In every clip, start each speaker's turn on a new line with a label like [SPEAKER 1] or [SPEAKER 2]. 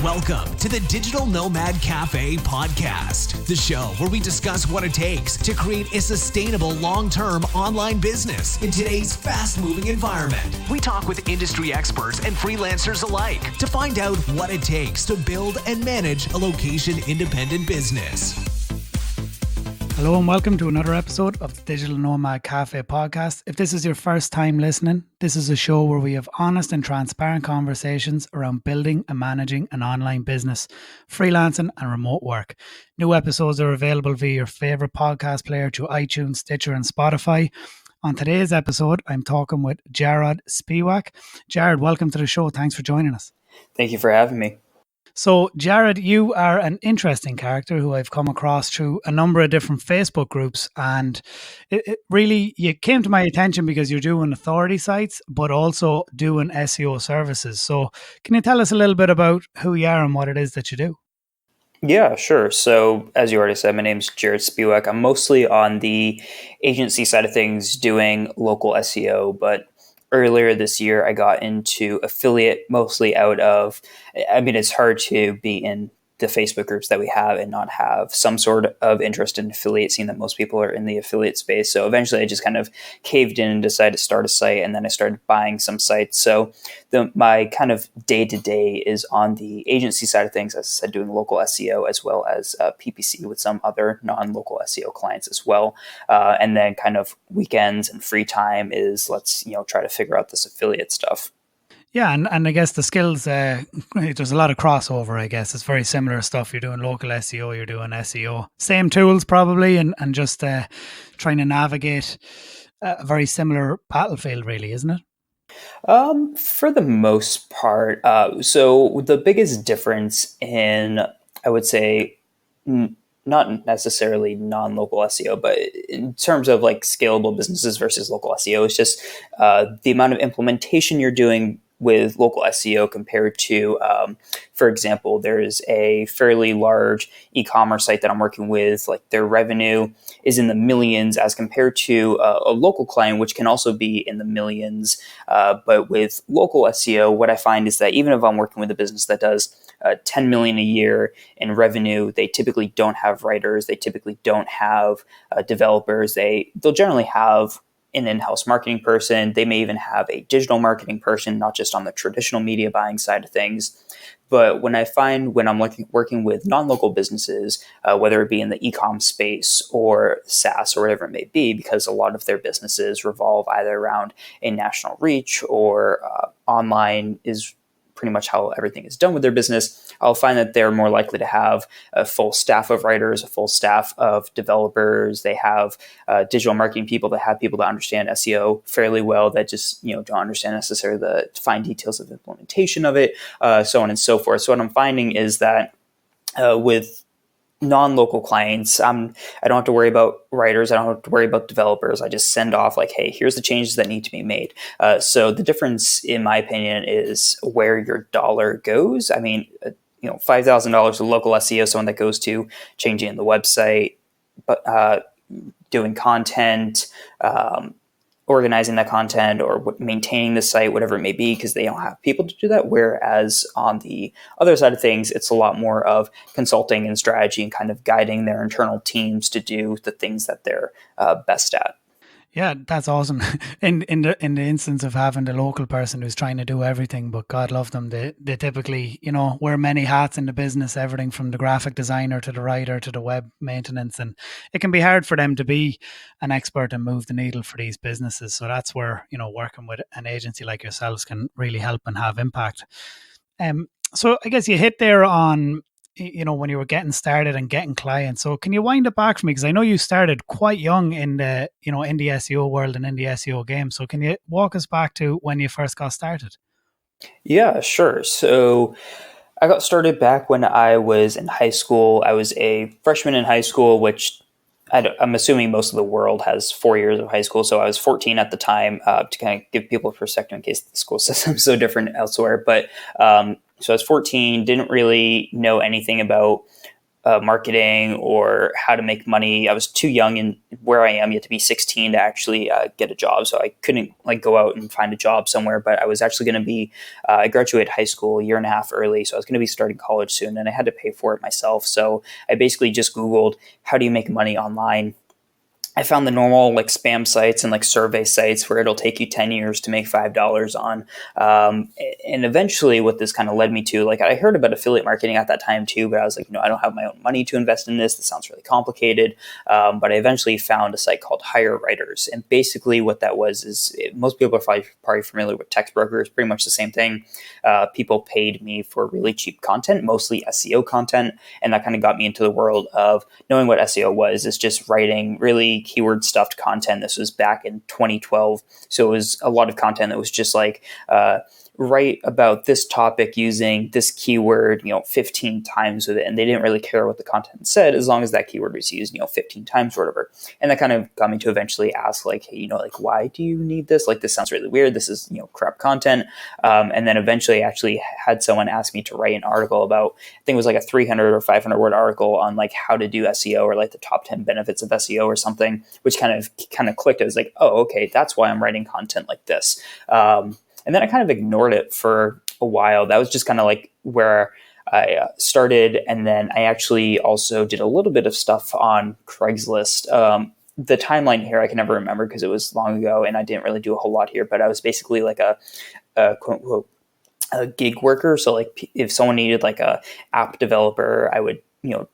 [SPEAKER 1] Welcome to the Digital Nomad Cafe podcast, the show where we discuss what it takes to create a sustainable long-term online business in today's fast-moving environment. We talk with industry experts and freelancers alike to find out what it takes to build and manage a location-independent business.
[SPEAKER 2] Hello and welcome to another episode of the Digital Nomad Cafe podcast. If this is your first time listening, this is a show where we have honest and transparent conversations around building and managing an online business, freelancing and remote work. New episodes are available via your favorite podcast player to iTunes, Stitcher and Spotify. On today's episode, I'm talking with Jarod Spiewak. Jarod, welcome to the show. Thanks for joining us.
[SPEAKER 3] Thank you for having me.
[SPEAKER 2] So, Jarod, you are an interesting character who I've come across through a number of different Facebook groups, and it really, you came to my attention because you're doing authority sites, but also doing SEO services. So, can you tell us a little bit about who you are and what it is that you do?
[SPEAKER 3] Yeah, sure. So, as you already said, my name is Jarod Spiewak. I'm mostly on the agency side of things doing local SEO, but earlier this year, I got into affiliate mostly it's hard to be in the Facebook groups that we have and not have some sort of interest in affiliate, seeing that most people are in the affiliate space. So eventually I just kind of caved in and decided to start a site, and then I started buying some sites. So my kind of day-to-day is on the agency side of things, as I said, doing local SEO as well as PPC with some other non-local SEO clients as well. And then kind of weekends and free time is let's try to figure out this affiliate stuff.
[SPEAKER 2] Yeah, and I guess the skills, there's a lot of crossover, I guess. It's very similar stuff. You're doing local SEO, you're doing SEO. Same tools probably, and just trying to navigate a very similar battlefield really, isn't it?
[SPEAKER 3] For the most part. So the biggest difference in, I would say, not necessarily non-local SEO, but in terms of like scalable businesses versus local SEO, is just the amount of implementation you're doing with local SEO compared to, for example, there is a fairly large e-commerce site that I'm working with. Like their revenue is in the millions as compared to a local client, which can also be in the millions. But with local SEO, what I find is that even if I'm working with a business that does 10 million a year in revenue, they typically don't have writers. They typically don't have developers. They'll generally have an in-house marketing person. They may even have a digital marketing person, not just on the traditional media buying side of things. But when I'm working with non-local businesses, whether it be in the e-com space or SaaS or whatever it may be, because a lot of their businesses revolve either around a national reach or online is pretty much how everything is done with their business, I'll find that they're more likely to have a full staff of writers, a full staff of developers. They have digital marketing people that have people that understand SEO fairly well, that just don't understand necessarily the fine details of implementation of it, so on and so forth. So what I'm finding is that with non-local clients, I don't have to worry about writers. I don't have to worry about developers. I just send off like, hey, here's the changes that need to be made. So the difference, in my opinion, is where your dollar goes. I mean, $5,000 to local SEO, someone that goes to changing the website, but doing content, organizing that content or maintaining the site, whatever it may be, because they don't have people to do that. Whereas on the other side of things, it's a lot more of consulting and strategy and kind of guiding their internal teams to do the things that they're best at.
[SPEAKER 2] Yeah, that's awesome. In the instance of having the local person who's trying to do everything, but God love them, they typically, wear many hats in the business, everything from the graphic designer to the writer to the web maintenance. And it can be hard for them to be an expert and move the needle for these businesses. So that's where, working with an agency like yourselves can really help and have impact. So I guess you hit there on, when you were getting started and getting clients. So can you wind it back for me? Because I know you started quite young in the, in the SEO world and in the SEO game. So can you walk us back to when you first got started?
[SPEAKER 3] Yeah, sure. So I got started back when I was in high school. I was a freshman in high school, which I'm assuming most of the world has 4 years of high school. So I was 14 at the time, to kind of give people a perspective in case the school system is so different elsewhere. But so I was 14, didn't really know anything about marketing or how to make money. I was too young, and where I am, you have to be 16 to actually get a job. So I couldn't like go out and find a job somewhere, but I was actually going to be, I graduated high school a year and a half early. So I was going to be starting college soon, and I had to pay for it myself. So I basically just Googled, how do you make money online? I found the normal like spam sites and like survey sites where it'll take you 10 years to make $5 on. And eventually what this kind of led me to, like I heard about affiliate marketing at that time too, but I was like, I don't have my own money to invest in this. This sounds really complicated. But I eventually found a site called Hire Writers. And basically what that was is most people are probably familiar with text brokers, pretty much the same thing. People paid me for really cheap content, mostly SEO content. And that kind of got me into the world of knowing what SEO was. It's just writing really keyword stuffed content. This was back in 2012. So it was a lot of content that was just like, write about this topic using this keyword, 15 times with it. And they didn't really care what the content said as long as that keyword was used, 15 times or whatever. And that kind of got me to eventually ask like, hey, why do you need this? Like, this sounds really weird. This is, crap content. And then eventually I actually had someone ask me to write an article about, I think it was like a 300 or 500 word article on like how to do SEO or like the top 10 benefits of SEO or something, which kind of clicked. I was like, oh, okay, that's why I'm writing content like this. And then I kind of ignored it for a while. That was just kind of like where I started. And then I actually also did a little bit of stuff on Craigslist. The timeline here I can never remember because it was long ago and I didn't really do a whole lot here, but I was basically like a quote unquote a gig worker. So like if someone needed like a app developer, I would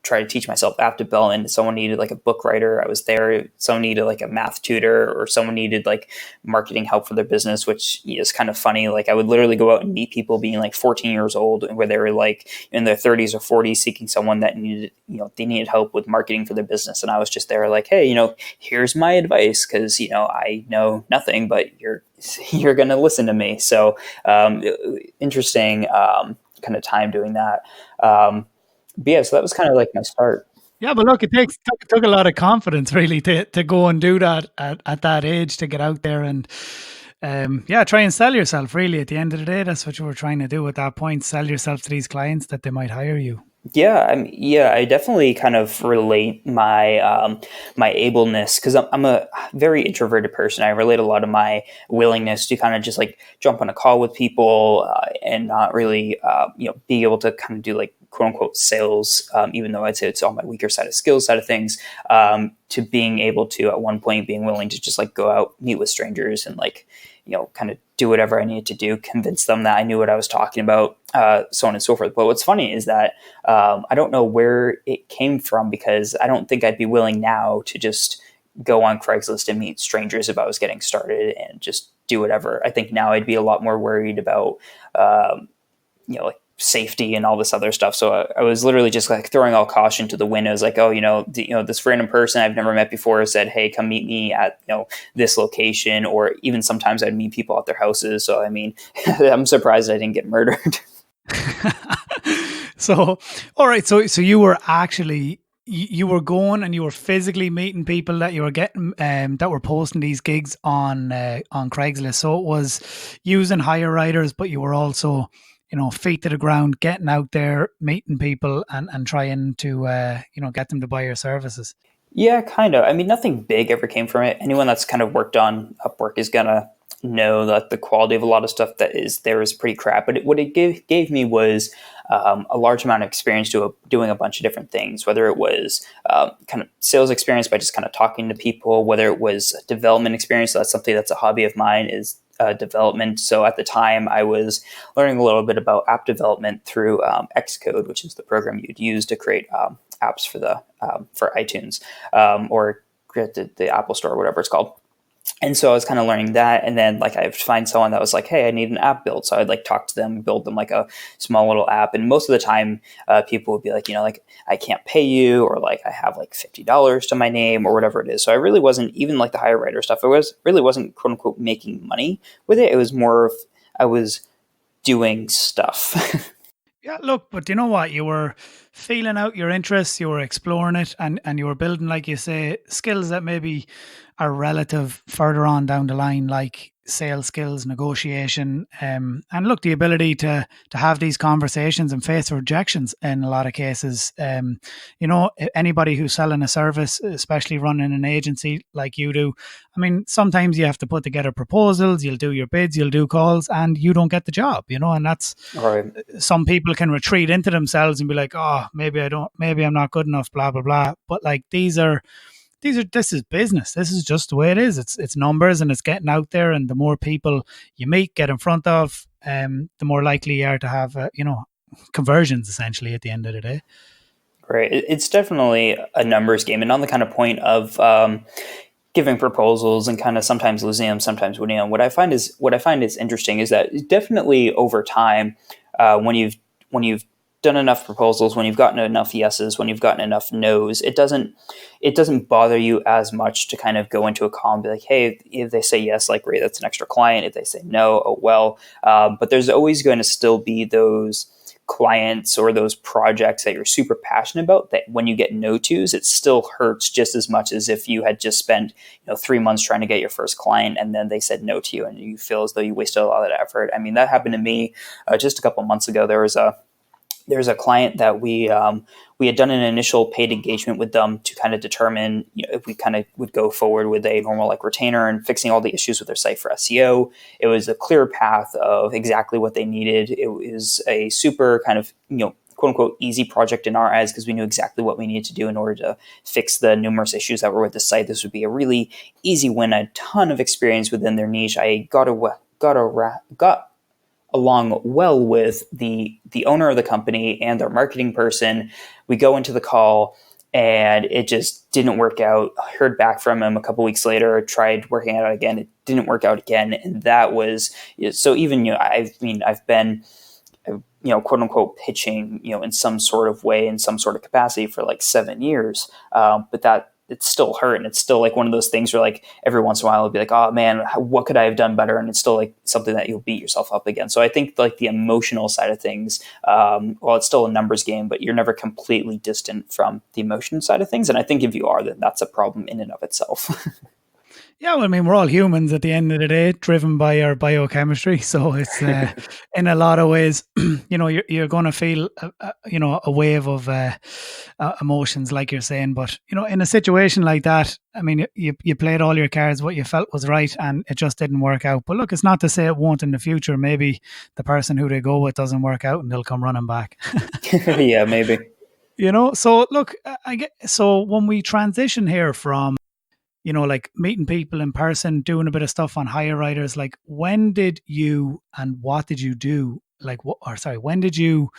[SPEAKER 3] try to teach myself app development. If someone needed like a book writer, I was there. If someone needed like a math tutor or someone needed like marketing help for their business, which is kind of funny. Like I would literally go out and meet people being like 14 years old where they were like in their 30s or 40s seeking someone that needed, they needed help with marketing for their business. And I was just there like, hey, here's my advice. Cause I know nothing, but you're going to listen to me. So, interesting, kind of time doing that. But yeah, so that was kind of like my start.
[SPEAKER 2] Yeah, but look, it took a lot of confidence really to go and do that at that age, to get out there and try and sell yourself. Really, at the end of the day, that's what you were trying to do at that point: sell yourself to these clients that they might hire you.
[SPEAKER 3] Yeah, I definitely kind of relate my my ableness because I'm a very introverted person. I relate a lot of my willingness to kind of just like jump on a call with people and not really be able to kind of do like quote unquote sales, even though I'd say it's on my weaker side of skills side of things, to being able to at one point being willing to just like go out, meet with strangers and like, kind of do whatever I needed to do, convince them that I knew what I was talking about, so on and so forth. But what's funny is that I don't know where it came from because I don't think I'd be willing now to just go on Craigslist and meet strangers if I was getting started and just do whatever. I think now I'd be a lot more worried about, like safety and all this other stuff. So I was literally just like throwing all caution to the wind. I was like, oh, this random person I've never met before said, hey, come meet me at, this location. Or even sometimes I'd meet people at their houses. So, I mean, I'm surprised I didn't get murdered.
[SPEAKER 2] So, all right. So you were actually, you were going and you were physically meeting people that you were getting, that were posting these gigs on Craigslist. So it was using Hire Writers, but you were also, feet to the ground, getting out there, meeting people and trying to, get them to buy your services.
[SPEAKER 3] Yeah, kind of. I mean, nothing big ever came from it. Anyone that's kind of worked on Upwork is going to know that the quality of a lot of stuff that is there is pretty crap. But what it gave me was a large amount of experience doing a bunch of different things, whether it was kind of sales experience by just kind of talking to people, whether it was development experience. So that's something that's a hobby of mine is development. So at the time I was learning a little bit about app development through Xcode, which is the program you'd use to create apps for iTunes or the Apple Store, or whatever it's called. And so I was kind of learning that. And then like I'd find someone that was like, hey, I need an app built. So I'd like talk to them, build them like a small little app. And most of the time people would be like, like I can't pay you, or like I have like $50 to my name or whatever it is. So I really wasn't even like the Hire Writer stuff. I really wasn't quote unquote making money with it. It was more of I was doing stuff.
[SPEAKER 2] Yeah, look, but you know what? You were feeling out your interests, you were exploring it, and you were building, like you say, skills that maybe are relative further on down the line, like sales skills, negotiation, and look, the ability to have these conversations and face rejections in a lot of cases. Anybody who's selling a service, especially running an agency like you do, I mean, sometimes you have to put together proposals, you'll do your bids, you'll do calls, and you don't get the job, and that's
[SPEAKER 3] Right.
[SPEAKER 2] some people can retreat into themselves and be like, oh, maybe I'm not good enough, blah, blah, blah. But like, this is business. This is just the way it is. It's numbers, and it's getting out there. And the more people you meet, get in front of, the more likely you are to have, conversions essentially at the end of the day.
[SPEAKER 3] Right. It's definitely a numbers game, and on the kind of point of giving proposals and kind of sometimes losing them, sometimes winning them. What I find is interesting is that definitely over time, when you've done enough proposals, when you've gotten enough yeses, when you've gotten enough no's, it doesn't bother you as much to kind of go into a call and be like, hey, if they say yes, like, great, that's an extra client. If they say no, oh well. But there's always going to still be those clients or those projects that you're super passionate about that when you get no tos, it still hurts just as much as if you had just spent 3 months trying to get your first client and then they said no to you and you feel as though you wasted a lot of that effort. I mean, that happened to me just a couple of months ago. There's a client that we had done an initial paid engagement with them to kind of determine if we kind of would go forward with a normal like retainer and fixing all the issues with their site for SEO. It was a clear path of exactly what they needed. It was a super kind of quote unquote easy project in our eyes because we knew exactly what we needed to do in order to fix the numerous issues that were with the site. This would be a really easy win, a ton of experience within their niche. I got along well with the owner of the company and their marketing person. We go into the call and it just didn't work out. I heard back from him a couple weeks later, tried working it out again. It didn't work out again. And that was, so even, I've been, quote unquote pitching, in some sort of way, in some sort of capacity for like 7 years. But that, it's still hurt. And it's still like one of those things where like every once in a while it'll be like, oh man, what could I have done better? And it's still like something that you'll beat yourself up again. So I think like the emotional side of things, it's still a numbers game, but you're never completely distant from the emotion side of things. And I think if you are, then that's a problem in and of itself.
[SPEAKER 2] Yeah, well, I mean, we're all humans at the end of the day, driven by our biochemistry. So it's in a lot of ways, you're going to feel, a wave of emotions, like you're saying. But in a situation like that, I mean, you played all your cards, what you felt was right, and it just didn't work out. But look, it's not to say it won't in the future. Maybe the person who they go with doesn't work out, and they'll come running back.
[SPEAKER 3] Yeah, maybe.
[SPEAKER 2] So look, so when we transition here from like meeting people in person, doing a bit of stuff on hire writers, like when did you and what did you do? When did you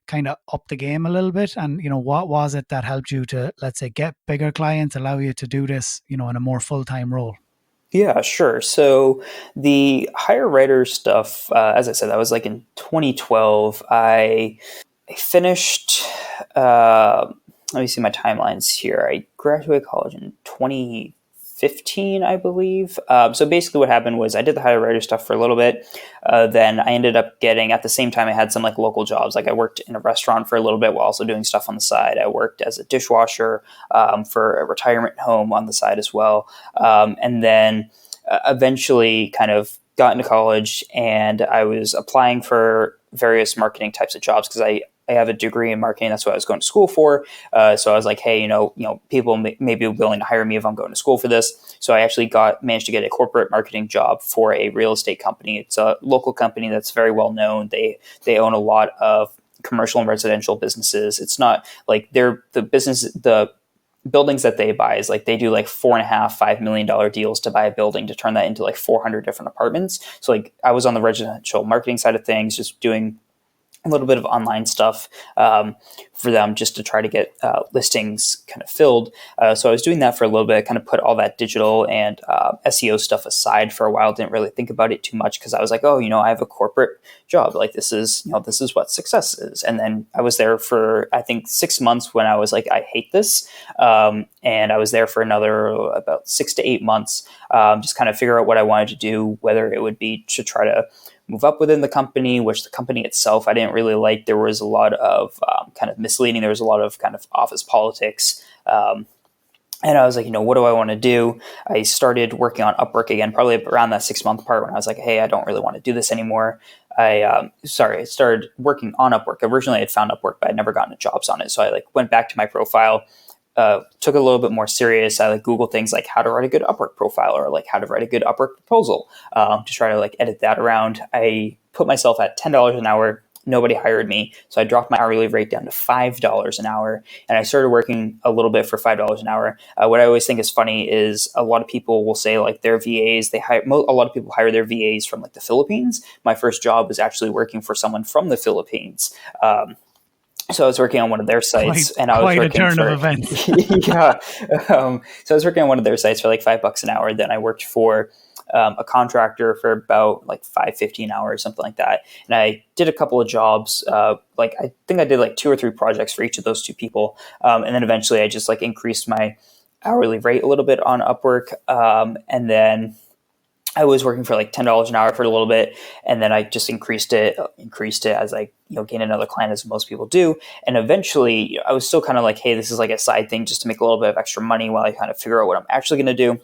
[SPEAKER 2] kind of up the game a little bit? And, what was it that helped you to, let's say, get bigger clients, allow you to do this, in a more full-time role?
[SPEAKER 3] Yeah, sure. So the hire writer stuff, as I said, that was like in 2012. I finished, let me see my timelines here. I graduated college in 2015, I believe. So basically what happened was I did the hire writer stuff for a little bit. Then I ended up getting, at the same time, I had some like local jobs. Like I worked in a restaurant for a little bit while also doing stuff on the side. I worked as a dishwasher for a retirement home on the side as well. And then eventually kind of got into college and I was applying for various marketing types of jobs because I have a degree in marketing. That's what I was going to school for. So I was like, hey, people may be willing to hire me if I'm going to school for this. So I actually managed to get a corporate marketing job for a real estate company. It's a local company that's very well known. They own a lot of commercial and residential businesses. It's not like the buildings that they buy is like they do like $4.5-5 million deals to buy a building to turn that into like 400 different apartments. So like I was on the residential marketing side of things, just doing a little bit of online stuff for them just to try to get listings kind of filled. So I was doing that for a little bit. I kind of put all that digital and SEO stuff aside for a while. Didn't really think about it too much because I was like, I have a corporate job. Like this is what success is. And then I was there for, I think 6 months when I was like, I hate this. And I was there for another about 6 to 8 months, just kind of figure out what I wanted to do, whether it would be to try to move up within the company, which the company itself I didn't really like. There was a lot of kind of misleading. There was a lot of kind of office politics. And I was like, what do I want to do? I started working on Upwork again, probably around that 6-month part when I was like, hey, I don't really want to do this anymore. I started working on Upwork. Originally, I had found Upwork, but I'd never gotten jobs on it. So I went back to my profile, took it a little bit more serious. I Google things like how to write a good Upwork profile or how to write a good Upwork proposal to try to edit that around. I put myself at $10 an hour. Nobody hired me. So I dropped my hourly rate down to $5 an hour. And I started working a little bit for $5 an hour. What I always think is funny is a lot of people will say their VAs, a lot of people hire their VAs from the Philippines. My first job was actually working for someone from the Philippines. So I was working on one of their sites, and I was working
[SPEAKER 2] quite a turn of events.
[SPEAKER 3] Yeah. So I was working on one of their sites for $5 an hour. Then I worked for a contractor for about $5.50 an hour or something like that. And I did a couple of jobs. I think I did 2 or 3 projects for each of those 2 people. And then eventually I just increased my hourly rate a little bit on Upwork. And then I was working for $10 an hour for a little bit, and then I just increased it as I gain another client, as most people do. And eventually I was still kind of hey, this is a side thing just to make a little bit of extra money while I kind of figure out what I'm actually going to do.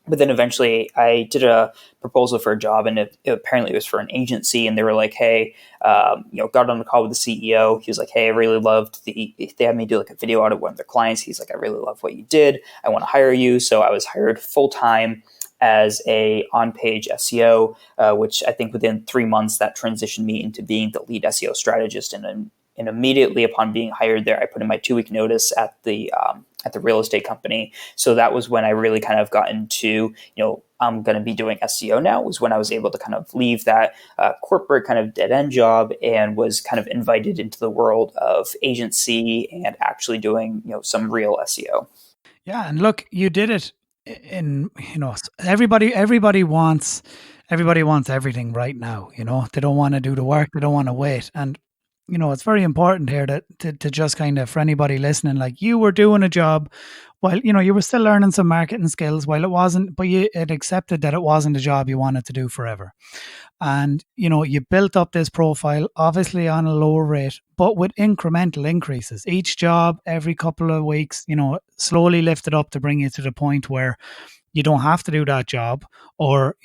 [SPEAKER 3] But then eventually I did a proposal for a job, and it apparently was for an agency, and they were hey, got on the call with the CEO. He was hey, I really loved they had me do a video out of one of their clients. He's I really love what you did. I want to hire you. So I was hired full time as a on-page SEO, which I think within 3 months that transitioned me into being the lead SEO strategist. And immediately upon being hired there, I put in my 2-week notice at the real estate company. So that was when I really kind of got into, I'm going to be doing SEO now, was when I was able to kind of leave that corporate kind of dead end job and was kind of invited into the world of agency and actually doing, some real SEO.
[SPEAKER 2] Yeah. And look, you did it in, everybody wants everything right now. They don't want to do the work. They don't want to wait. And it's very important here to just kind of, for anybody listening, you were doing a job while, you were still learning some marketing skills while it wasn't, but you had accepted that it wasn't a job you wanted to do forever. And, you built up this profile, obviously on a lower rate, but with incremental increases. Each job, every couple of weeks, slowly lifted up to bring you to the point where you don't have to do that job. Or,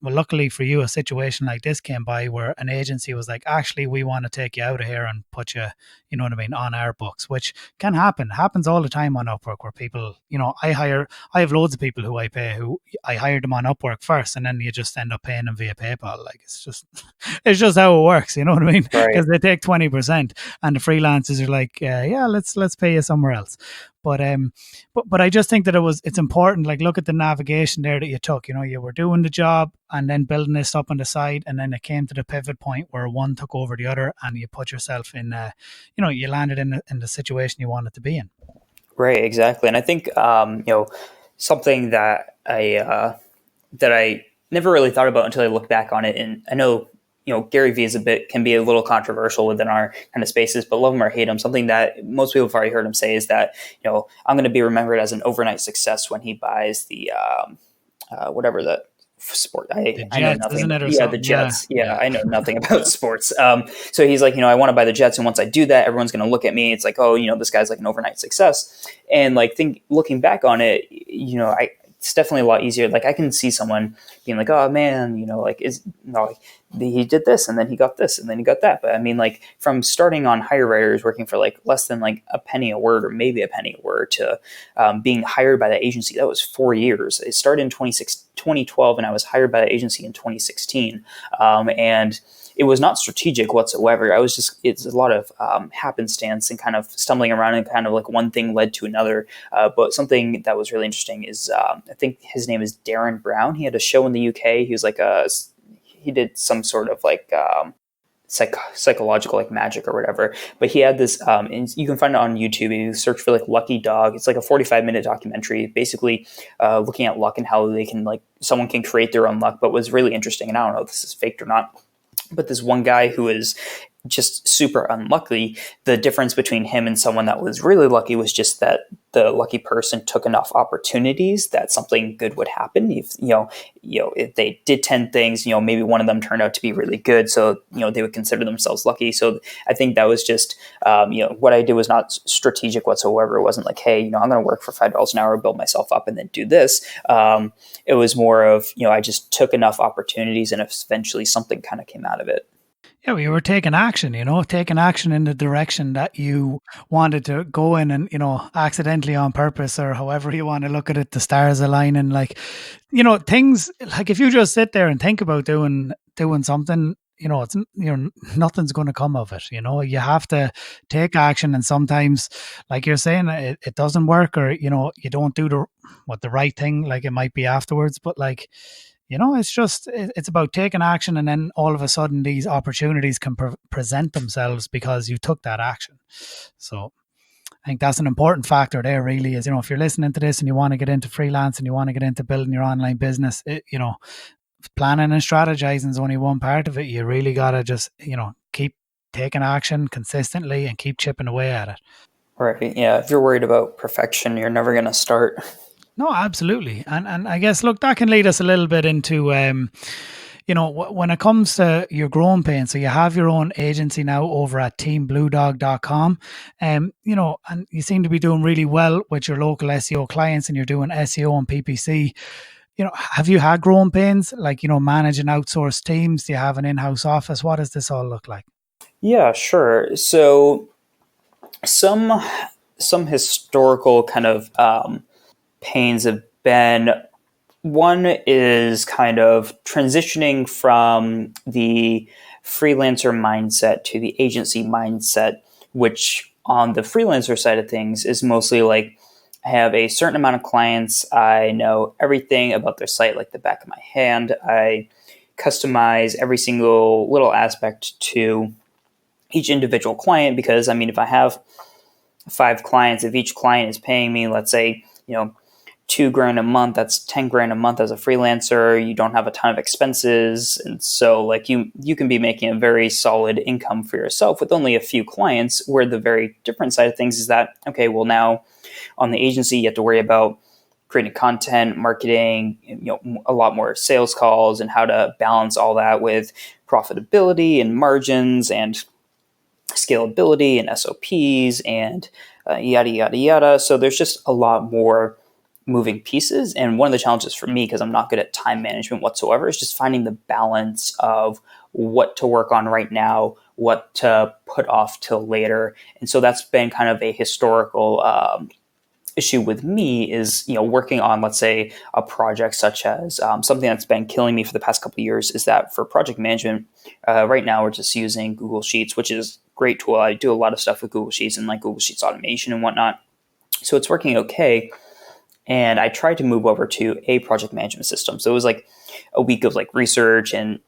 [SPEAKER 2] luckily for you, a situation like this came by where an agency was actually, we want to take you out of here and put you, on our books, which can happen. It happens all the time on Upwork where people, I have loads of people who I pay, who I hired them on Upwork first, and then you just end up paying them via PayPal. It's just how it works. You know what I mean? Because they take 20%, and the freelancers are yeah, let's pay you somewhere else. But I just think that it's important. Look at the navigation there that you took. You were doing the job and then building this up on the side, and then it came to the pivot point where one took over the other, and you put yourself in. You landed in the situation you wanted to be in.
[SPEAKER 3] Right, exactly. And I think something that I never really thought about until I look back on it, and I know Gary Vee can be a little controversial within our kind of spaces, but love him or hate him, something that most people have already heard him say is that, I'm going to be remembered as an overnight success when he buys the, whatever the sport. I know nothing. The Jets. Yeah, I know nothing about sports. So he's I want to buy the Jets. And once I do that, everyone's going to look at me. It's this guy's an overnight success. And looking back on it, it's definitely a lot easier. I can see someone being oh man, he did this and then he got this and then he got that. But I mean, from starting on hire writers working for less than a penny a word or maybe a penny a word to being hired by the agency, that was 4 years. It started in 2012 and I was hired by the agency in 2016. And it was not strategic whatsoever. It's a lot of happenstance and kind of stumbling around and kind of one thing led to another. But something that was really interesting is I think his name is Darren Brown. He had a show in the UK. He was he did some sort of psychological magic or whatever. But he had this, and you can find it on YouTube. You search for Lucky Dog. It's a 45-minute documentary, basically looking at luck and how they can someone can create their own luck. But was really interesting, and I don't know if this is faked or not, but this one guy who is just super unlucky. The difference between him and someone that was really lucky was just that the lucky person took enough opportunities that something good would happen. If if they did 10 things, maybe one of them turned out to be really good, so they would consider themselves lucky. So I think that was just what I did was not strategic whatsoever. It wasn't like, hey, I'm going to work for $5 an hour, build myself up, and then do this. It was more of I just took enough opportunities, and eventually something kind of came out of it.
[SPEAKER 2] Yeah, we were taking action, taking action in the direction that you wanted to go in, and, accidentally on purpose, or however you want to look at it, the stars aligning, things like if you just sit there and think about doing something, it's, nothing's going to come of it. You have to take action. And sometimes, like you're saying, it doesn't work, or, you don't do the right thing, like it might be afterwards, but it's about taking action, and then all of a sudden these opportunities can present themselves because you took that action. So I think that's an important factor there, really, is, if you're listening to this and you want to get into freelance and you want to get into building your online business, planning and strategizing is only one part of it. You really got to just, keep taking action consistently and keep chipping away at it.
[SPEAKER 3] Right. Yeah. If you're worried about perfection, you're never going to start.
[SPEAKER 2] No, absolutely. And I guess, look, that can lead us a little bit into, when it comes to your growing pains. So you have your own agency now over at teambluedog.com. And you seem to be doing really well with your local SEO clients, and you're doing SEO and PPC. Have you had growing pains, like, managing outsourced teams? Do you have an in-house office? What does this all look like?
[SPEAKER 3] Yeah, sure. So some historical kind of pains have been, one is kind of transitioning from the freelancer mindset to the agency mindset, which on the freelancer side of things is mostly like, I have a certain amount of clients. I know everything about their site like the back of my hand. I customize every single little aspect to each individual client, because if I have 5 clients, if each client is paying me, let's say, $2,000 a month, that's $10,000 a month as a freelancer. You don't have a ton of expenses. And so like you can be making a very solid income for yourself with only a few clients, where the very different side of things is that, okay, well, now on the agency, you have to worry about creating content, marketing, a lot more sales calls, and how to balance all that with profitability and margins and scalability and SOPs and yada, yada, yada. So there's just a lot more moving pieces. And one of the challenges for me, because I'm not good at time management whatsoever, is just finding the balance of what to work on right now, what to put off till later. And so that's been kind of a historical issue with me, is working on, let's say, a project such as something that's been killing me for the past couple of years is that for project management, right now we're just using Google Sheets, which is a great tool. I do a lot of stuff with Google Sheets and like Google Sheets automation and whatnot. So it's working okay. And I tried to move over to a project management system. So it was like a week of like research and,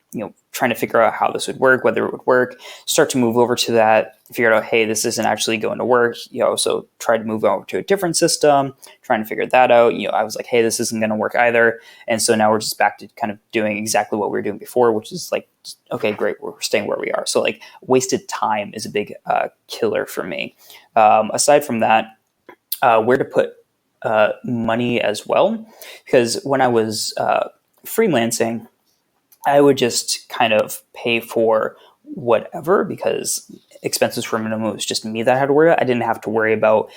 [SPEAKER 3] trying to figure out how this would work, whether it would work, start to move over to that, figure out, hey, this isn't actually going to work, so tried to move over to a different system, trying to figure that out. I was like, hey, this isn't going to work either. And so now we're just back to kind of doing exactly what we were doing before, which is like, okay, great, we're staying where we are. So like wasted time is a big killer for me. Aside from that, where to put money as well, because when I was freelancing, I would just kind of pay for whatever, because expenses were minimum. It was just me that I had to worry about. I didn't have to worry about,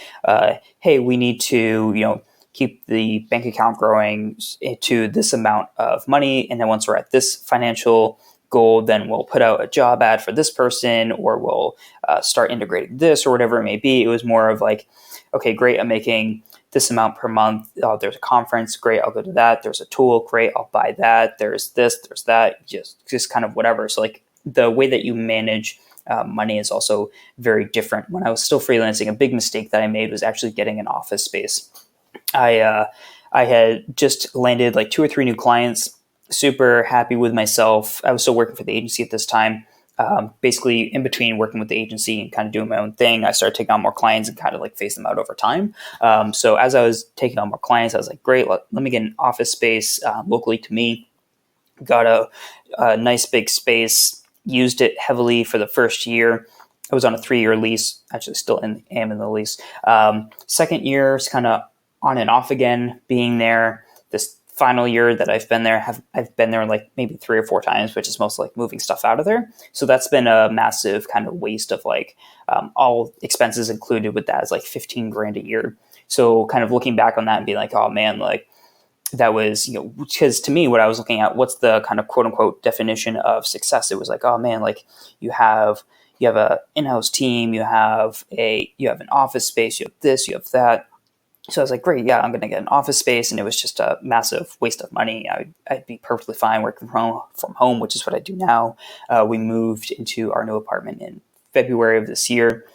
[SPEAKER 3] hey, we need to, keep the bank account growing to this amount of money. And then once we're at this financial goal, then we'll put out a job ad for this person, or we'll start integrating this, or whatever it may be. It was more of like, okay, great, I'm making this amount per month. Oh, there's a conference, great, I'll go to that. There's a tool, great, I'll buy that. There's this, there's that, just kind of whatever. So like the way that you manage money is also very different. When I was still freelancing, a big mistake that I made was actually getting an office space. I had just landed like 2 or 3 new clients, super happy with myself. I was still working for the agency at this time. Basically, in between working with the agency and kind of doing my own thing, I started taking on more clients and kind of like phase them out over time. So as I was taking on more clients, I was like, great, let me get an office space locally to me. Got a nice big space, used it heavily for the first year. I was on a 3-year lease, actually still am in the lease. Second year is kind of on and off again, being there. This final year that I've been there, I've been there like maybe 3 or 4 times, which is mostly like moving stuff out of there. So that's been a massive kind of waste of like all expenses included with that is like 15 grand a year. So kind of looking back on that and being like, oh man, like that was, because to me, what I was looking at, what's the kind of quote unquote definition of success? It was like, oh man, like you have a in-house team, you have an office space, you have this, you have that. So I was like, great, yeah, I'm going to get an office space. And it was just a massive waste of money. I'd be perfectly fine working from home, which is what I do now. We moved into our new apartment in February of this year.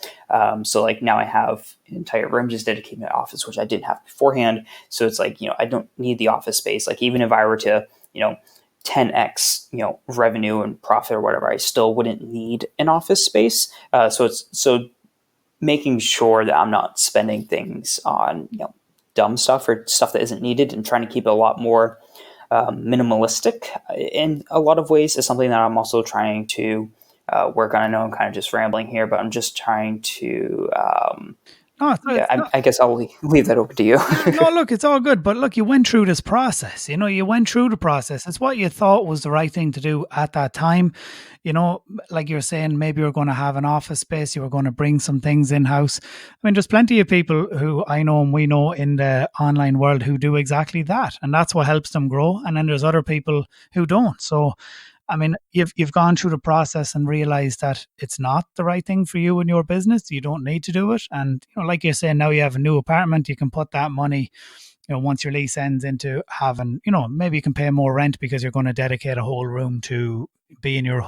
[SPEAKER 3] So like now I have an entire room just dedicated to office, which I didn't have beforehand. So it's like, I don't need the office space. Like even if I were to, 10x, revenue and profit or whatever, I still wouldn't need an office space. So making sure that I'm not spending things on, dumb stuff or stuff that isn't needed, and trying to keep it a lot more minimalistic in a lot of ways is something that I'm also trying to work on. I know I'm kind of just rambling here, but I'm just trying to, I guess I'll leave that open to you.
[SPEAKER 2] No, look, it's all good. But look, you went through this process. You went through the process. It's what you thought was the right thing to do at that time. Like you're saying, maybe you're going to have an office space. You were going to bring some things in-house. I mean, there's plenty of people who I know and we know in the online world who do exactly that. And that's what helps them grow. And then there's other people who don't. So, I mean, you've gone through the process and realized that it's not the right thing for you and your business. You don't need to do it. And, like you're saying, now you have a new apartment, you can put that money, once your lease ends, into having, maybe you can pay more rent because you're going to dedicate a whole room to be in your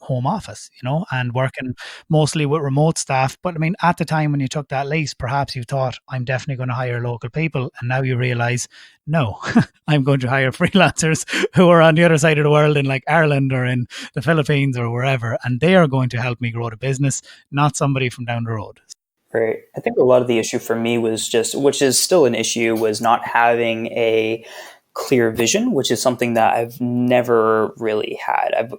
[SPEAKER 2] home office, and working mostly with remote staff. But I mean, at the time when you took that lease, perhaps you thought, I'm definitely going to hire local people. And now you realize, no, I'm going to hire freelancers who are on the other side of the world in like Ireland or in the Philippines or wherever. And they are going to help me grow the business, not somebody from down the road.
[SPEAKER 3] Right. I think a lot of the issue for me was just, which is still an issue, was not having a clear vision, which is something that I've never really had.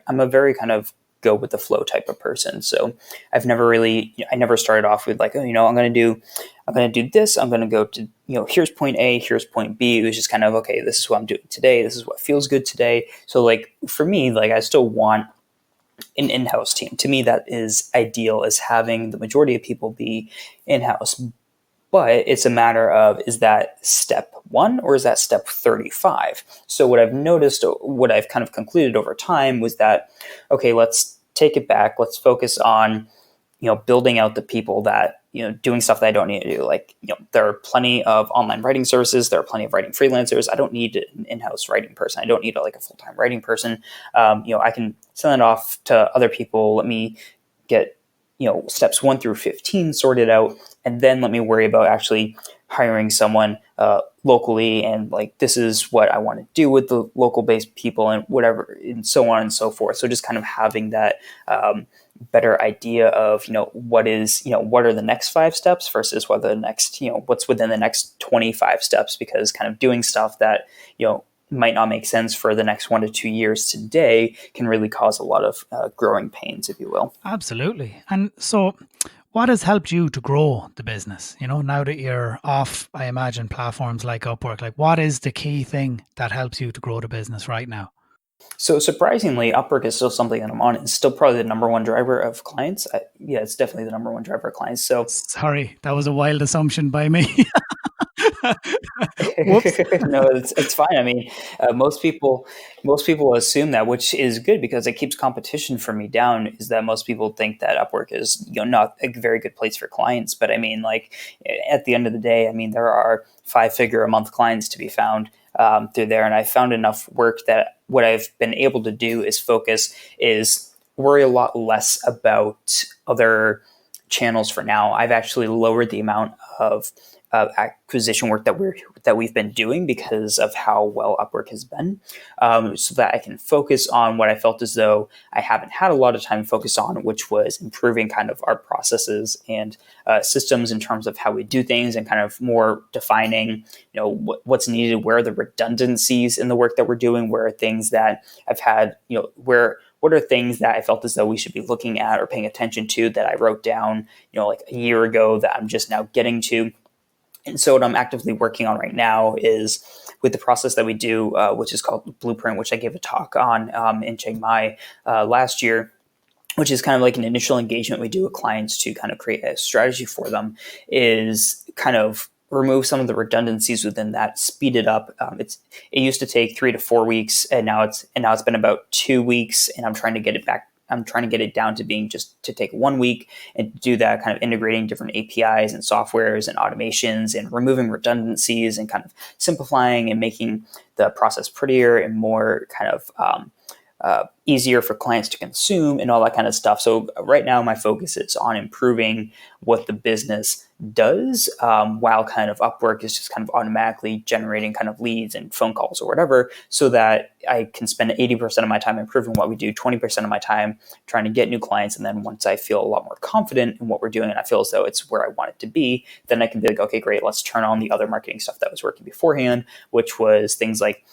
[SPEAKER 3] I'm a very kind of go with the flow type of person. So I've never really, I never started off with like, I'm going to do this. I'm going to go to, here's point A, here's point B. It was just kind of, okay, this is what I'm doing today. This is what feels good today. So like for me, like I still want an in-house team. To me, that is ideal, is having the majority of people be in-house. But it's a matter of, is that step 1 or is that step 35? So what I've noticed, what I've kind of concluded over time was that, okay, let's take it back. Let's focus on, building out the people that, doing stuff that I don't need to do. Like, there are plenty of online writing services. There are plenty of writing freelancers. I don't need an in-house writing person. I don't need a full-time writing person. I can send it off to other people. Let me get, steps 1 through 15 sorted out. And then let me worry about actually hiring someone locally, and like, this is what I want to do with the local based people and whatever, and so on and so forth. So just kind of having that better idea of, what are the next 5 steps versus what are the next, what's within the next 25 steps, because kind of doing stuff that, might not make sense for the next 1 to 2 years today can really cause a lot of growing pains, if you will.
[SPEAKER 2] Absolutely. And so what has helped you to grow the business? Now that you're off, I imagine, platforms like Upwork, like what is the key thing that helps you to grow the business right now?
[SPEAKER 3] So surprisingly, Upwork is still something that I'm on. It's still probably the number 1 driver of clients. It's definitely the number 1 driver of clients. So
[SPEAKER 2] sorry, that was a wild assumption by me.
[SPEAKER 3] No, it's fine. I mean, most people assume that, which is good because it keeps competition for me down. Is that most people think that Upwork is not a very good place for clients, but I mean, like at the end of the day, I mean, there are 5-figure a month clients to be found through there, and I found enough work that what I've been able to do is worry a lot less about other channels for now. I've actually lowered the amount of acquisition work that we've been doing because of how well Upwork has been, so that I can focus on what I felt as though I haven't had a lot of time to focus on, which was improving kind of our processes and systems in terms of how we do things, and kind of more defining, what's needed, where are the redundancies in the work that we're doing, where are things that I've had, where what are things that I felt as though we should be looking at or paying attention to that I wrote down, like a year ago that I'm just now getting to. And so what I'm actively working on right now is with the process that we do, which is called Blueprint, which I gave a talk on in Chiang Mai last year, which is kind of like an initial engagement we do with clients to kind of create a strategy for them, is kind of remove some of the redundancies within that, speed it up. It used to take 3 to 4 weeks, and now it's been about 2 weeks, and I'm trying to get it back. I'm trying to get it down to being just to take 1 week and do that, kind of integrating different APIs and softwares and automations and removing redundancies and kind of simplifying and making the process prettier and more kind of easier for clients to consume and all that kind of stuff. So right now my focus is on improving what the business does, while kind of Upwork is just kind of automatically generating kind of leads and phone calls or whatever, so that I can spend 80% of my time improving what we do, 20% of my time trying to get new clients. And then once I feel a lot more confident in what we're doing and I feel as though it's where I want it to be, then I can be like, okay, great, let's turn on the other marketing stuff that was working beforehand, which was things like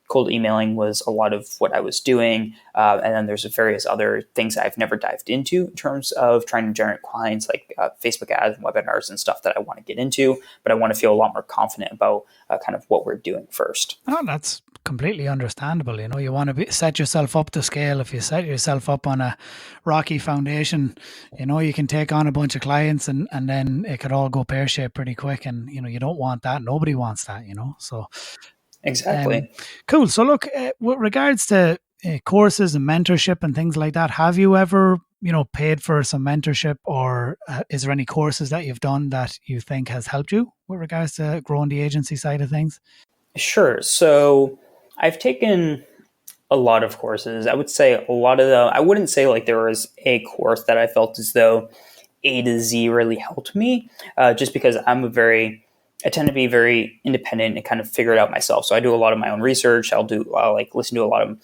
[SPEAKER 3] cold emailing was a lot of what I was doing. And then there's various other things I've never dived into in terms of trying to generate clients, like Facebook ads and webinars and stuff that I want to get into, but I want to feel a lot more confident about kind of what we're doing first.
[SPEAKER 2] Oh, that's completely understandable. You want to set yourself up to scale. If you set yourself up on a rocky foundation, you can take on a bunch of clients and then it could all go pear-shaped pretty quick. And, you don't want that. Nobody wants that, so.
[SPEAKER 3] Exactly.
[SPEAKER 2] Cool. So look, with regards to courses and mentorship and things like that, have you ever, paid for some mentorship, or is there any courses that you've done that you think has helped you with regards to growing the agency side of things?
[SPEAKER 3] Sure. So I've taken a lot of courses. I would say a lot of them, I wouldn't say like there was a course that I felt as though A to Z really helped me, just because I tend to be very independent and kind of figure it out myself. So I do a lot of my own research. I'll listen to a lot of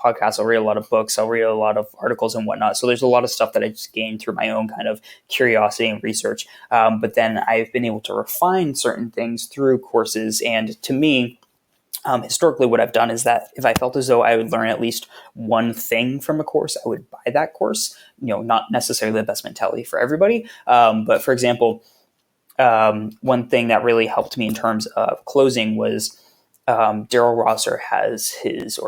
[SPEAKER 3] podcasts. I'll read a lot of books. I'll read a lot of articles and whatnot. So there's a lot of stuff that I just gained through my own kind of curiosity and research. But then I've been able to refine certain things through courses. And to me, historically, what I've done is that if I felt as though I would learn at least one thing from a course, I would buy that course. Not necessarily the best mentality for everybody. But for example, one thing that really helped me in terms of closing was Daryll Rosser had his,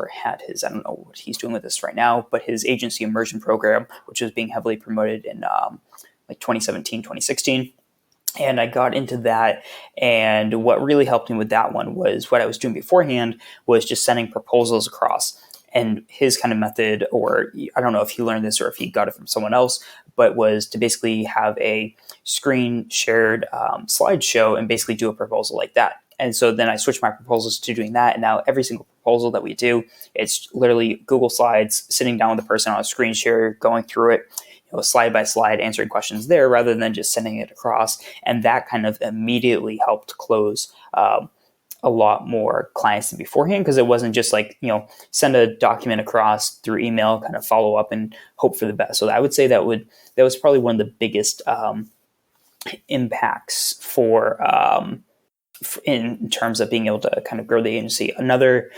[SPEAKER 3] I don't know what he's doing with this right now, but his agency immersion program, which was being heavily promoted in like 2017, 2016. And I got into that. And what really helped me with that one was what I was doing beforehand was just sending proposals across. And his kind of method, or I don't know if he learned this or if he got it from someone else, but was to basically have a screen shared slideshow and basically do a proposal like that. And so then I switched my proposals to doing that. And now every single proposal that we do, it's literally Google Slides, sitting down with the person on a screen share, going through it, slide by slide, answering questions there rather than just sending it across. And that kind of immediately helped close a lot more clients than beforehand, because it wasn't just like, send a document across through email, kind of follow up and hope for the best. So I would say that was probably one of the biggest impacts for in terms of being able to kind of grow the agency. Another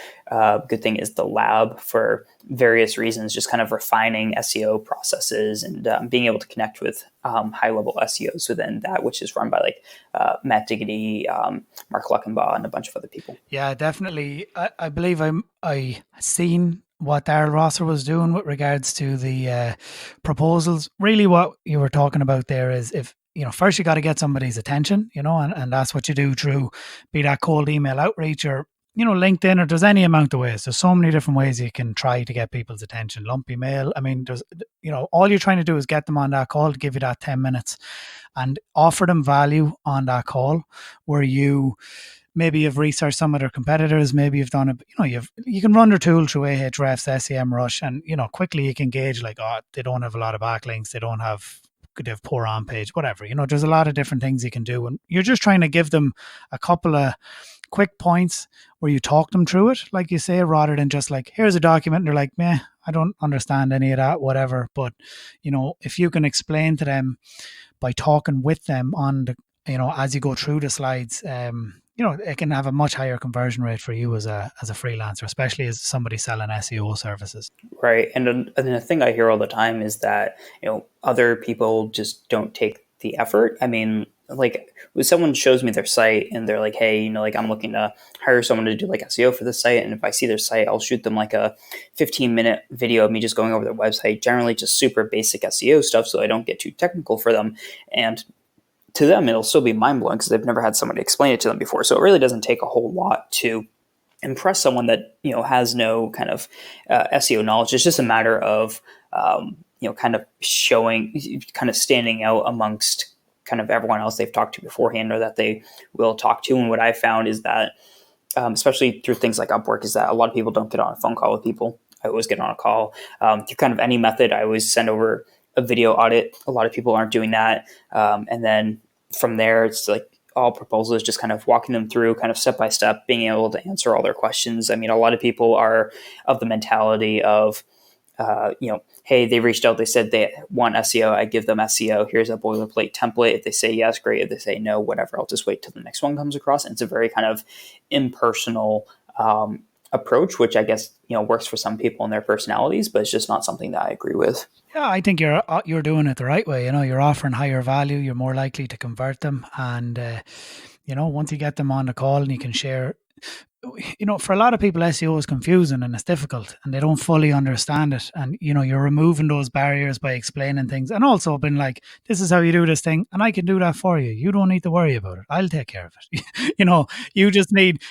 [SPEAKER 3] good thing is the lab, for various reasons, just kind of refining SEO processes and being able to connect with high-level SEOs within that, which is run by like Matt Diggity, Mark Luckenbaugh, and a bunch of other people.
[SPEAKER 2] Yeah, definitely. I believe I seen what Daryll Rosser was doing with regards to the proposals. Really what you were talking about there is, if first you got to get somebody's attention, and that's what you do through, be that cold email outreach or, LinkedIn, or there's any amount of ways. There's so many different ways you can try to get people's attention. Lump email. I mean, there's, all you're trying to do is get them on that call to give you that 10 minutes and offer them value on that call, where maybe you've researched some of their competitors, maybe you've done you can run their tool through Ahrefs, SEMrush, and, quickly you can gauge like, they don't have a lot of backlinks. They have poor on page, whatever. There's a lot of different things you can do. And you're just trying to give them a couple of quick points where you talk them through it, like you say, rather than just like, here's a document and they're like, meh, I don't understand any of that, whatever. But, if you can explain to them by talking with them on the, as you go through the slides, it can have a much higher conversion rate for you as a freelancer, especially as somebody selling SEO services.
[SPEAKER 3] Right. And the thing I hear all the time is that, other people just don't take the effort. I mean, like when someone shows me their site and they're like, hey, like I'm looking to hire someone to do like SEO for this site. And if I see their site, I'll shoot them like a 15-minute video of me just going over their website, generally just super basic SEO stuff, so I don't get too technical for them. And to them, it'll still be mind-blowing because they've never had somebody explain it to them before. So it really doesn't take a whole lot to impress someone that has no kind of SEO knowledge. It's just a matter of kind of showing, kind of standing out amongst kind of everyone else they've talked to beforehand or that they will talk to. And what I found is that, especially through things like Upwork, is that a lot of people don't get on a phone call with people. I always get on a call through kind of any method. I always send over a video audit. A lot of people aren't doing that, and then from there, it's like all proposals, just kind of walking them through kind of step by step, being able to answer all their questions. I mean, a lot of people are of the mentality of, hey, they reached out, they said they want SEO. I give them SEO. Here's a boilerplate template. If they say yes, great. If they say no, whatever, I'll just wait till the next one comes across. And it's a very kind of impersonal approach, which I guess, works for some people and their personalities, but it's just not something that I agree with.
[SPEAKER 2] Yeah, I think you're doing it the right way. You're offering higher value. You're more likely to convert them, and once you get them on the call and you can share. For a lot of people, SEO is confusing and it's difficult, and they don't fully understand it. And you're removing those barriers by explaining things, and also been like, "This is how you do this thing, and I can do that for you. You don't need to worry about it. I'll take care of it."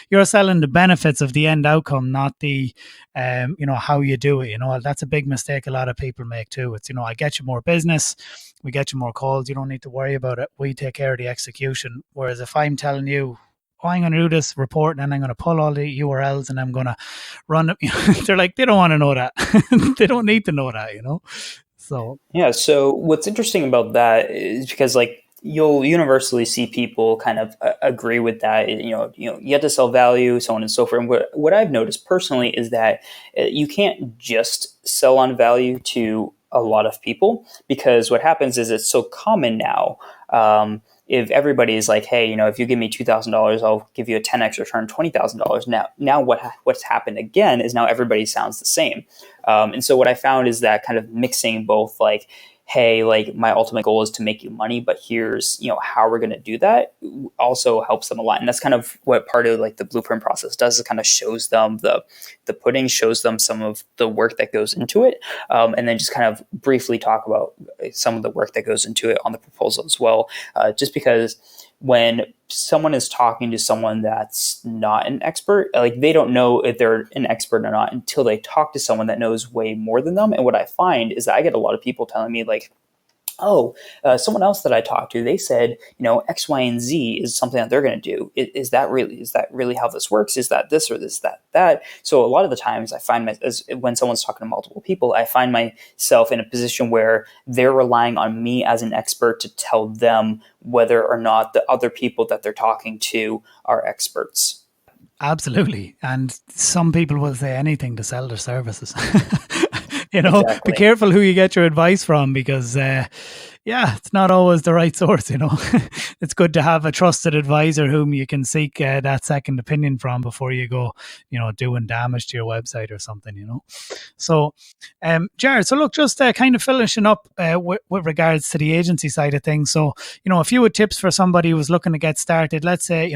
[SPEAKER 2] You're selling the benefits of the end outcome, not the how you do it. That's a big mistake a lot of people make too. It's I get you more business, we get you more calls. You don't need to worry about it. We take care of the execution. Whereas if I'm telling you, I'm going to do this report and then I'm going to pull all the URLs and I'm going to run it, they're like, they don't want to know that. They don't need to know that, So
[SPEAKER 3] yeah. So what's interesting about that is because like you'll universally see people kind of agree with that. You have to sell value, so on and so forth. And what I've noticed personally is that you can't just sell on value to a lot of people, because what happens is it's so common now. If everybody is like, hey, if you give me $2,000, I'll give you a 10x return, $20,000. Now what's happened again is now everybody sounds the same. And so what I found is that kind of mixing both like, hey, like my ultimate goal is to make you money, but here's, how we're going to do that, also helps them a lot. And that's kind of what part of like the blueprint process does. It kind of shows them the pudding, shows them some of the work that goes into it. And then just kind of briefly talk about some of the work that goes into it on the proposal as well. Just because when someone is talking to someone that's not an expert, like they don't know if they're an expert or not until they talk to someone that knows way more than them. And what I find is that I get a lot of people telling me like, someone else that I talked to, they said, X, Y, and Z is something that they're going to do. Is that really how this works? Is that this or this, that? So a lot of the times I find when someone's talking to multiple people, I find myself in a position where they're relying on me as an expert to tell them whether or not the other people that they're talking to are experts.
[SPEAKER 2] Absolutely. And some people will say anything to sell their services.
[SPEAKER 3] Exactly.
[SPEAKER 2] Be careful who you get your advice from, because it's not always the right source. It's good to have a trusted advisor whom you can seek that second opinion from before you go, doing damage to your website or something. So, Jared, so look, just kind of finishing up with regards to the agency side of things. So, a few tips for somebody who's looking to get started. Let's say,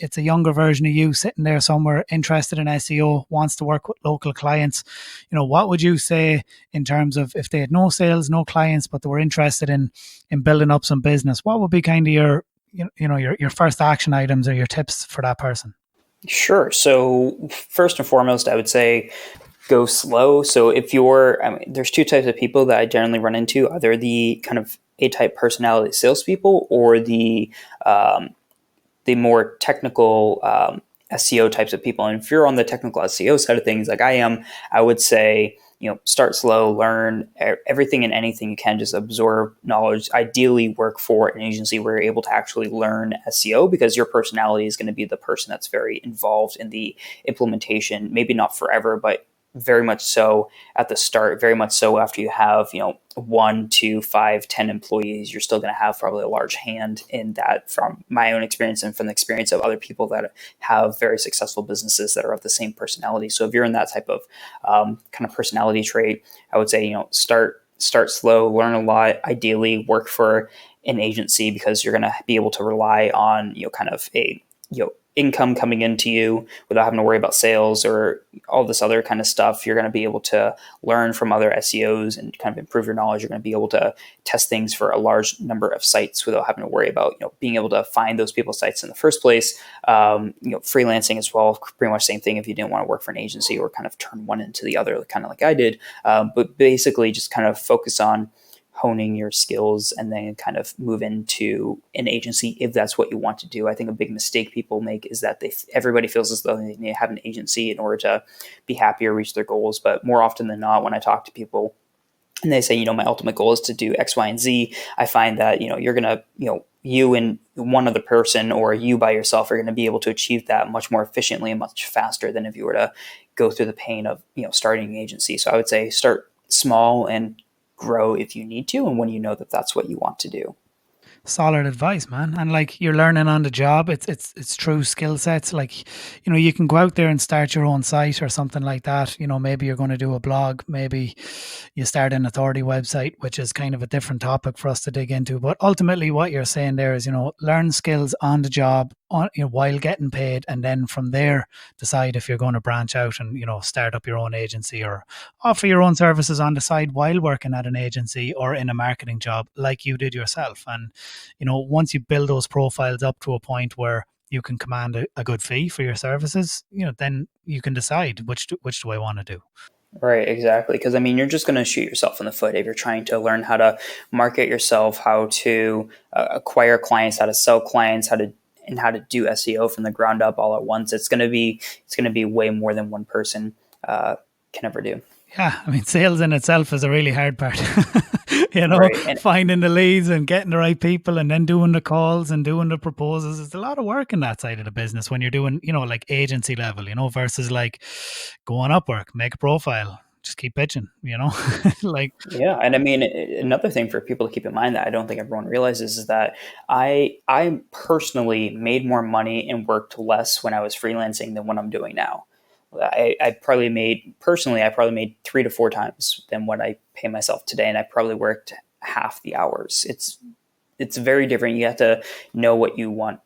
[SPEAKER 2] it's a younger version of you sitting there somewhere interested in SEO, wants to work with local clients. What would you say in terms of if they had no sales, no clients, but they were interested in building up some business? What would be kind of your first action items or your tips for that person?
[SPEAKER 3] Sure. So first and foremost, I would say go slow. So if there's two types of people that I generally run into, either the kind of A-type personality salespeople or the more technical SEO types of people. And if you're on the technical SEO side of things, like I am, I would say, start slow, learn everything and anything you can, just absorb knowledge, ideally work for an agency where you're able to actually learn SEO, because your personality is going to be the person that's very involved in the implementation, maybe not forever, but very much so at the start, very much so after you have, 1 to 5, 10 employees, you're still going to have probably a large hand in that, from my own experience and from the experience of other people that have very successful businesses that are of the same personality. So if you're in that type of kind of personality trait, I would say, start slow, learn a lot, ideally work for an agency, because you're going to be able to rely on, kind of a, income coming into you without having to worry about sales or all this other kind of stuff. You're going to be able to learn from other SEOs and kind of improve your knowledge. You're going to be able to test things for a large number of sites without having to worry about, being able to find those people's sites in the first place. Freelancing as well, pretty much same thing if you didn't want to work for an agency or kind of turn one into the other, kind of like I did. But basically just kind of focus on honing your skills and then kind of move into an agency if that's what you want to do. I think a big mistake people make is that everybody feels as though they need to have an agency in order to be happy or reach their goals. But more often than not, when I talk to people and they say, my ultimate goal is to do X, Y, and Z, I find that, you're going to, you and one other person or you by yourself are going to be able to achieve that much more efficiently and much faster than if you were to go through the pain of, starting an agency. So I would say start small and grow if you need to, and when you know that that's what you want to do.
[SPEAKER 2] Solid advice, man. And like, you're learning on the job. It's true skill sets. Like, you can go out there and start your own site or something like that. Maybe you're going to do a blog, maybe you start an authority website, which is kind of a different topic for us to dig into. But ultimately what you're saying there is, learn skills on the job while getting paid, and then from there decide if you're going to branch out and start up your own agency or offer your own services on the side while working at an agency or in a marketing job like you did yourself. And once you build those profiles up to a point where you can command a good fee for your services, then you can decide which do I want to do.
[SPEAKER 3] Right, exactly. Because you're just going to shoot yourself in the foot if you're trying to learn how to market yourself, how to acquire clients, how to sell clients, how to do SEO from the ground up all at once. It's going to be way more than one person can ever do.
[SPEAKER 2] Yeah, sales in itself is a really hard part.
[SPEAKER 3] Right.
[SPEAKER 2] Finding the leads and getting the right people and then doing the calls and doing the proposals. It's a lot of work in that side of the business when you're doing, like agency level, versus like go on Upwork, make a profile, just keep pitching, like.
[SPEAKER 3] Yeah. And another thing for people to keep in mind that I don't think everyone realizes is that I personally made more money and worked less when I was freelancing than what I'm doing now. I probably made 3 to 4 times than what I pay myself today. And I probably worked half the hours. It's very different. You have to know what you want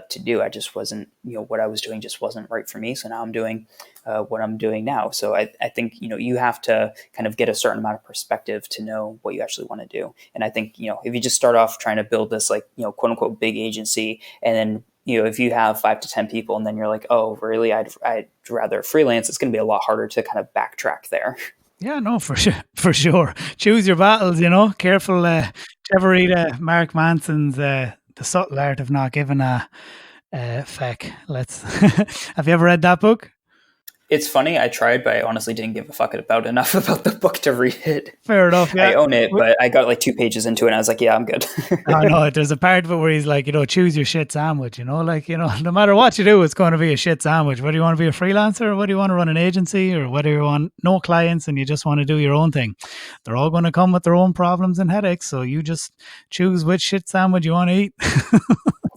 [SPEAKER 3] to do. I just wasn't, what I was doing just wasn't right for me. So now I'm doing what I'm doing now. So I think, you have to kind of get a certain amount of perspective to know what you actually want to do. And I think, if you just start off trying to build this quote unquote big agency, and then if you have 5 to 10 people and then you're like, oh, really, I'd rather freelance, it's going to be a lot harder to kind of backtrack there.
[SPEAKER 2] Yeah, no, for sure. Choose your battles, careful. Did you ever read Mark Manson's The Subtle Art of Not Giving a Feck? Have you ever read that book?
[SPEAKER 3] It's funny. I tried, but I honestly didn't give a fuck enough about the book to read it.
[SPEAKER 2] Fair enough. Yeah.
[SPEAKER 3] I own it, but I got like 2 pages into it and I was like, yeah, I'm good.
[SPEAKER 2] I know. There's a part of it where he's like, choose your shit sandwich, no matter what you do, it's going to be a shit sandwich. Whether you want to be a freelancer or whether you want to run an agency or whether you want no clients and you just want to do your own thing, they're all going to come with their own problems and headaches. So you just choose which shit sandwich you want to eat.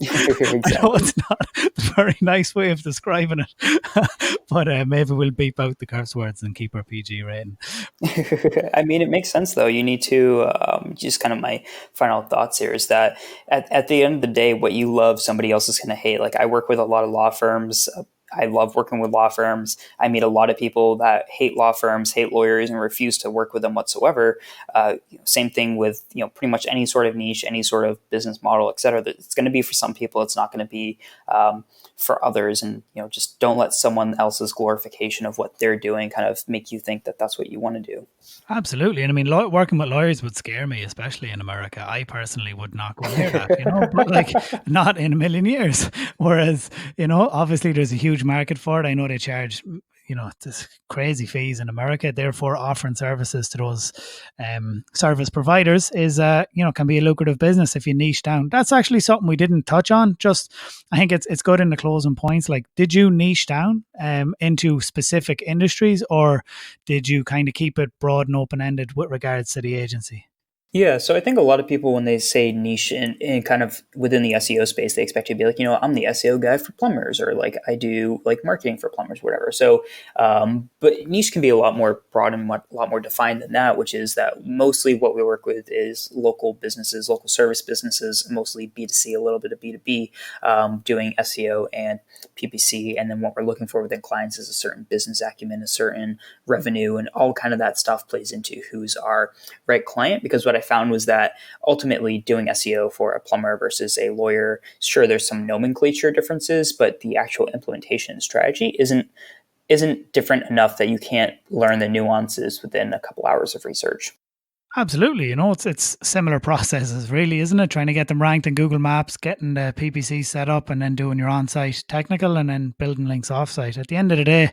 [SPEAKER 3] Exactly.
[SPEAKER 2] I know it's not a very nice way of describing it, but maybe we'll beep out the curse words and keep our PG rating.
[SPEAKER 3] It makes sense though. You need to just kind of my final thoughts here is that at the end of the day, what you love, somebody else is going to hate. Like I work with a lot of law firms. I love working with law firms. I meet a lot of people that hate law firms, hate lawyers, and refuse to work with them whatsoever. Same thing with pretty much any sort of niche, any sort of business model, et cetera. It's going to be for some people. It's not going to be for others. And just don't let someone else's glorification of what they're doing kind of make you think that that's what you want to do.
[SPEAKER 2] Absolutely. And working with lawyers would scare me, especially in America. I personally would not go near that, but like not in a million years. Whereas, obviously there's a huge market for it. I know they charge this crazy fees in America. Therefore, offering services to those service providers is, can be a lucrative business if you niche down. That's actually something we didn't touch on. Just, I think it's good in the closing points. Like, did you niche down into specific industries, or did you kind of keep it broad and open-ended with regards to the agency?
[SPEAKER 3] Yeah, so I think a lot of people, when they say niche in kind of within the SEO space, they expect you to be like, I'm the SEO guy for plumbers, or like I do like marketing for plumbers, whatever. So, but niche can be a lot more broad and a lot more defined than that, which is that mostly what we work with is local businesses, local service businesses, mostly B2C, a little bit of B2B, doing SEO and PPC. And then what we're looking for within clients is a certain business acumen, a certain revenue, and all kind of that stuff plays into who's our right client. Because what I found was that ultimately doing SEO for a plumber versus a lawyer, sure, there's some nomenclature differences, but the actual implementation strategy isn't different enough that you can't learn the nuances within a couple hours of research.
[SPEAKER 2] Absolutely. It's similar processes, really, isn't it? Trying to get them ranked in Google Maps, getting the PPC set up, and then doing your on-site technical, and then building links off-site. At the end of the day,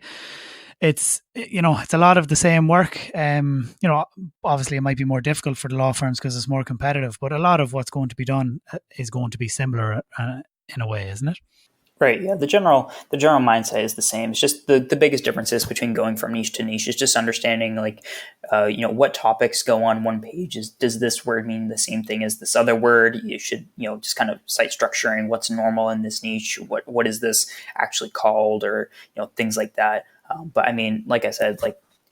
[SPEAKER 2] it's a lot of the same work. Obviously it might be more difficult for the law firms because it's more competitive, but a lot of what's going to be done is going to be similar in a way, isn't it?
[SPEAKER 3] Right. Yeah. The general mindset is the same. It's just the biggest differences between going from niche to niche is just understanding what topics go on one page. Does this word mean the same thing as this other word? You should, just kind of site structuring what's normal in this niche. What is this actually called, or, things like that. But I mean, like I said,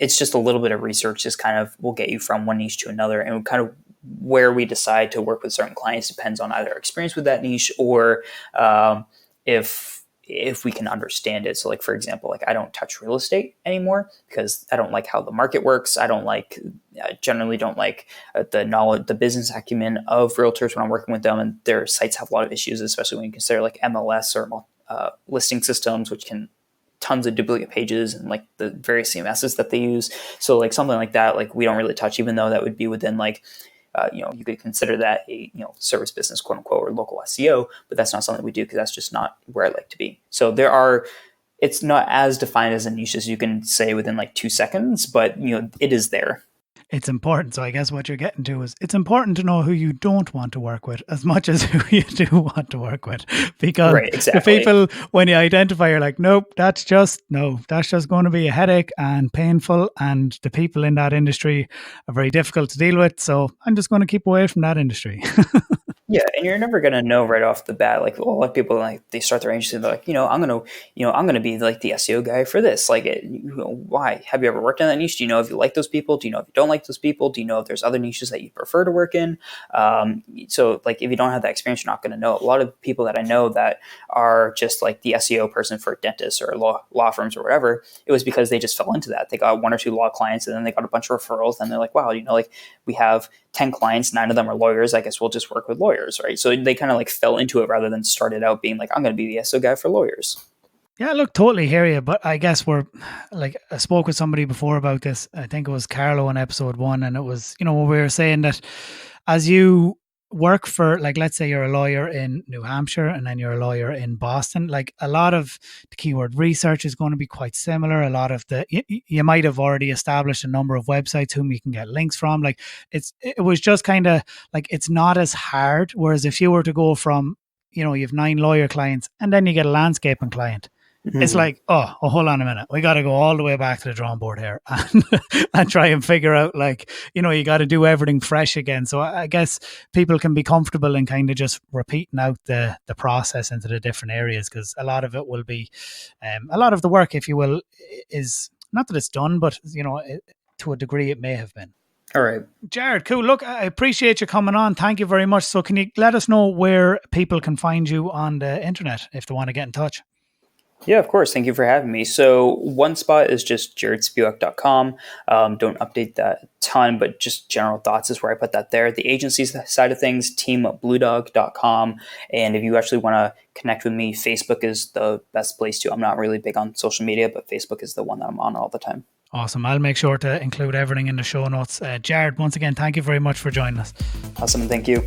[SPEAKER 3] it's just a little bit of research just kind of will get you from one niche to another, and kind of where we decide to work with certain clients depends on either experience with that niche or, if we can understand it. So for example, I don't touch real estate anymore because I don't like how the market works. I generally don't like the knowledge, the business acumen of realtors when I'm working with them, and their sites have a lot of issues, especially when you consider MLS or listing systems, which can tons of duplicate pages and the various CMSs that they use. So something like that, we don't really touch, even though that would be within you could consider that a service business, quote unquote, or local SEO, but that's not something we do because that's just not where I like to be. So it's not as defined as a niche as you can say within 2 seconds, but it is there.
[SPEAKER 2] It's important. So I guess what you're getting to is it's important to know who you don't want to work with as much as who you do want to work with, because
[SPEAKER 3] right, exactly.
[SPEAKER 2] The people, when you identify, you're like, nope, that's just going to be a headache and painful, and the people in that industry are very difficult to deal with, so I'm just going to keep away from that industry.
[SPEAKER 3] Yeah, and you're never gonna know right off the bat. A lot of people they start their agency, they're like, I'm gonna be the SEO guy for this. Why? Have you ever worked in that niche? Do you know if you like those people? Do you know if you don't like those people? Do you know if there's other niches that you prefer to work in? So if you don't have that experience, you're not gonna know. A lot of people that I know that are just the SEO person for dentists or law firms or whatever, it was because they just fell into that. They got 1 or 2 law clients, and then they got a bunch of referrals, and they're like, wow, we have 10 clients, 9 of them are lawyers. I guess we'll just work with lawyers, right? So they kind of fell into it rather than started out being I'm going to be the SEO guy for lawyers.
[SPEAKER 2] Yeah, look, totally hear you. But I guess I spoke with somebody before about this. I think it was Carlo in episode 1. And it was, we were saying that as you work for, let's say you're a lawyer in New Hampshire and then you're a lawyer in Boston, a lot of the keyword research is going to be quite similar. A lot of you might have already established a number of websites whom you can get links from. It was just kind of it's not as hard. Whereas if you were to go from, you have 9 lawyer clients and then you get a landscaping client, it's oh, hold on a minute. We got to go all the way back to the drawing board here and try and figure out, you got to do everything fresh again. So I guess people can be comfortable in kind of just repeating out the process into the different areas, because a lot of it will be, a lot of the work, if you will, is not that it's done, but, to a degree it may have been.
[SPEAKER 3] All right.
[SPEAKER 2] Jared, cool. Look, I appreciate you coming on. Thank you very much. So can you let us know where people can find you on the internet if they want to get in touch?
[SPEAKER 3] Yeah, of course. Thank you for having me. So one spot is just jarodspiewak.com. Don't update that a ton, but just general thoughts is where I put that there. The agency side of things, teambluedog.com. And if you actually want to connect with me, Facebook is the best place to. I'm not really big on social media, but Facebook is the one that I'm on all the time.
[SPEAKER 2] Awesome. I'll make sure to include everything in the show notes. Jared, once again, thank you very much for joining us.
[SPEAKER 3] Awesome. Thank you.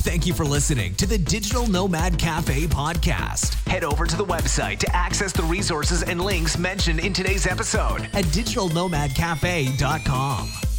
[SPEAKER 1] Thank you for listening to the Digital Nomad Cafe podcast. Head over to the website to access the resources and links mentioned in today's episode at digitalnomadcafe.com.